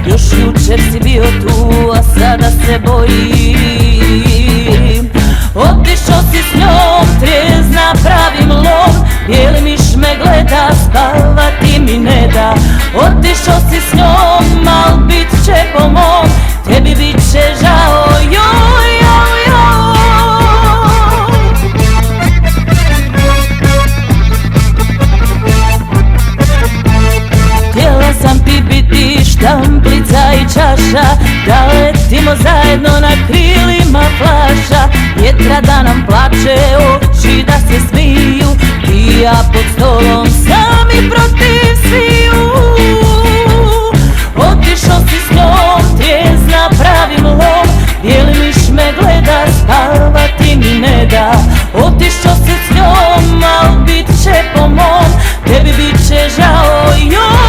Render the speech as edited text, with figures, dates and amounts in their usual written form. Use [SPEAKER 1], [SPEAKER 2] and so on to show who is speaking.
[SPEAKER 1] Još jučer si bio tu, a sada se bojim. Otišao si s njom, trijezna pravim lom. Bijeli miš me gleda, spavati mi ne da. Otišao si s njom, al bit će po mom. Tebi bit će žao, joj, joj, joj. Htjela sam ti biti štamplica i čaša, da letimo zajedno na krilima flaša. Vjetra da nam plače, oči da se smiju, i ja pod stolom sami protiv sviju. Otišao si s njom, trijezna pravim lom. Bijeli miš me gleda, spavati mi ne da. Otišao si s njom, al bit će po mom. Tebi bit će žao, joj.